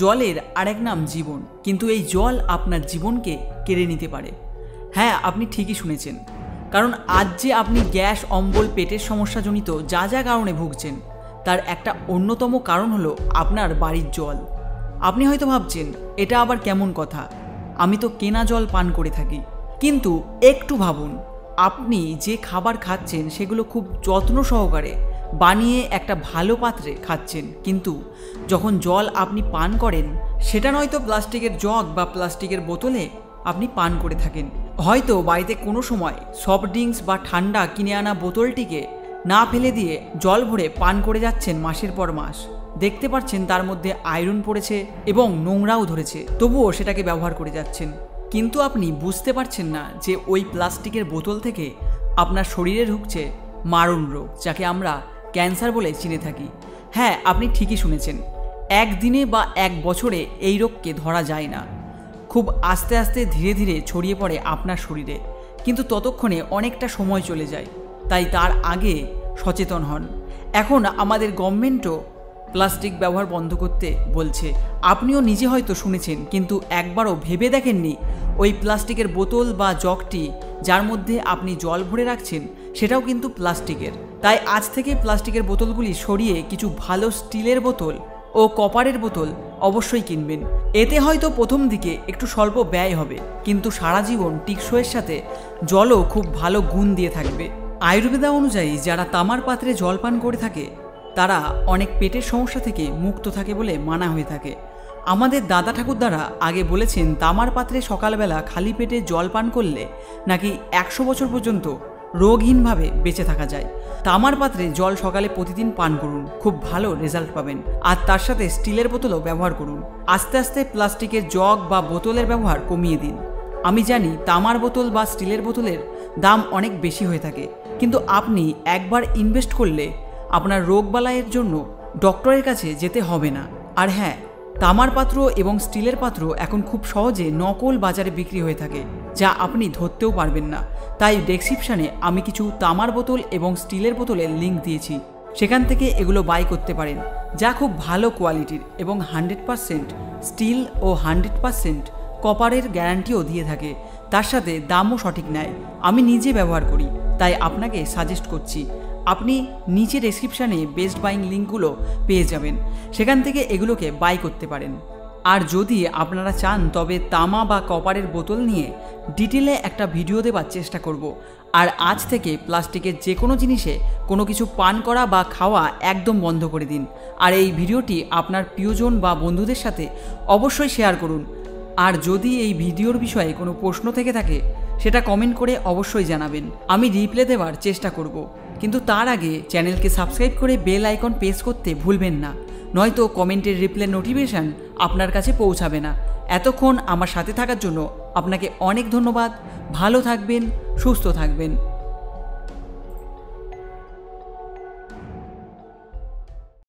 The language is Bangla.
জলের আরেক নাম জীবন, কিন্তু এই জল আপনার জীবনকে কেড়ে নিতে পারে। হ্যাঁ, আপনি ঠিকই শুনেছেন, কারণ আজ যে আপনি গ্যাস, অম্বল, পেটের সমস্যাজনিত যা যা কারণে ভুগছেন তার একটা অন্যতম কারণ হলো আপনার বাড়ির জল। আপনি হয়তো ভাবছেন এটা আবার কেমন কথা, আমি তো কেনা জল পান করে থাকি। কিন্তু একটু ভাবুন, আপনি যে খাবার খাচ্ছেন সেগুলো খুব যত্ন সহকারে বানিয়ে একটা ভালো পাত্রে খাচ্ছেন, কিন্তু যখন জল আপনি পান করেন সেটা নয়তো প্লাস্টিকের জগ বা প্লাস্টিকের বোতলে আপনি পান করে থাকেন। হয়তো বাড়িতে কোনো সময় সফট ড্রিঙ্কস বা ঠান্ডা কিনে আনা বোতলটিকে না ফেলে দিয়ে জল ভরে পান করে যাচ্ছেন মাসের পর মাস। দেখতে পাচ্ছেন তার মধ্যে আয়রন পড়েছে এবং নোংরাও ধরেছে, তবুও সেটাকে ব্যবহার করে যাচ্ছেন। কিন্তু আপনি বুঝতে পারছেন না যে ওই প্লাস্টিকের বোতল থেকে আপনার শরীরে ঢুকছে মারণ রোগ, যাকে আমরা ক্যান্সার বলে চিনে থাকি। হ্যাঁ, আপনি ঠিকই শুনেছেন, একদিনে বা এক বছরে এই রোগকে ধরা যায় না, খুব আস্তে আস্তে ধীরে ধীরে ছড়িয়ে পড়ে আপনার শরীরে, কিন্তু ততক্ষণে অনেকটা সময় চলে যায়। তাই তার আগে সচেতন হন। এখন আমাদের গভর্নমেন্টও প্লাস্টিক ব্যবহার বন্ধ করতে বলছে। আপনিও নিজে হয়তো শুনেছেন, কিন্তু একবারও ভেবে দেখেননি ওই প্লাস্টিকের বোতল বা জগটি যার মধ্যে আপনি জল ভরে রাখছেন সেটাও কিন্তু প্লাস্টিকের। তাই আজ থেকে প্লাস্টিকের বোতলগুলি সরিয়ে কিছু ভালো স্টিলের বোতল ও কপারের বোতল অবশ্যই কিনবেন। এতে হয়তো প্রথম দিকে একটু স্বল্প ব্যয় হবে, কিন্তু সারা জীবন টিকসইয়ের সাথে জলও খুব ভালো গুণ দিয়ে থাকবে। আয়ুর্বেদা অনুযায়ী যারা তামার পাত্রে জল পান করে থাকে তারা অনেক পেটের সমস্যা থেকে মুক্ত থাকে বলে মানা হয়ে থাকে। আমাদের দাদা ঠাকুরদারা আগে বলেছেন তামার পাত্রে সকালবেলা খালি পেটে জল পান করলে নাকি 100 বছর পর্যন্ত রোগহীনভাবে বেঁচে থাকা যায়। তামার পাত্রে জল সকালে প্রতিদিন পান করুন, খুব ভালো রেজাল্ট পাবেন। আর তার সাথে স্টিলের বোতলও ব্যবহার করুন। আস্তে আস্তে প্লাস্টিকের জগ বা বোতলের ব্যবহার কমিয়ে দিন। আমি জানি তামার বোতল বা স্টিলের বোতলের দাম অনেক বেশি হয়ে থাকে, কিন্তু আপনি একবার ইনভেস্ট করলে আপনার রোগবালাইয়ের জন্য ডক্টরের কাছে যেতে হবে না। আর হ্যাঁ, তামার পাত্র এবং স্টিলের পাত্র এখন খুব সহজে নকল বাজারে বিক্রি হয়ে থাকে, যা আপনি ধরতেও পারবেন না। তাই ডেসক্রিপশানে আমি কিছু তামার বোতল এবং স্টিলের বোতলের লিঙ্ক দিয়েছি, সেখান থেকে এগুলো বাই করতে পারেন, যা খুব ভালো কোয়ালিটির এবং 100% স্টিল ও 100% কপারের গ্যারান্টিও দিয়ে থাকে। তার সাথে দামও সঠিক নেয়। আমি নিজে ব্যবহার করি, তাই আপনাকে সাজেস্ট করছি। আপনি নিচে ডেসক্রিপশানে বেস্ট বাইং লিঙ্কগুলো পেয়ে যাবেন, সেখান থেকে এগুলোকে বাই করতে পারেন। আর যদি আপনারা চান তবে তামা বা কপারের বোতল নিয়ে ডিটেলে একটা ভিডিও দেওয়ার চেষ্টা করব। আর আজ থেকে প্লাস্টিকের যে কোনো জিনিসে কোনো কিছু পান করা বা খাওয়া একদম বন্ধ করে দিন। আর এই ভিডিওটি আপনার প্রিয়জন বা বন্ধুদের সাথে অবশ্যই শেয়ার করুন। আর যদি এই ভিডিওর বিষয়ে কোনো প্রশ্ন থেকে থাকে সেটা কমেন্ট করে অবশ্যই জানাবেন, আমি রিপ্লাই দেওয়ার চেষ্টা করব। কিন্তু তার আগে চ্যানেলকে সাবস্ক্রাইব করে বেল আইকন প্রেস করতে ভুলবেন না, নয়তো কমেন্টের রিপ্লাই নোটিফিকেশান আপনার কাছে পৌঁছাবে না। এতক্ষণ আমার সাথে থাকার জন্য আপনাকে অনেক ধন্যবাদ। ভালো থাকবেন, সুস্থ থাকবেন।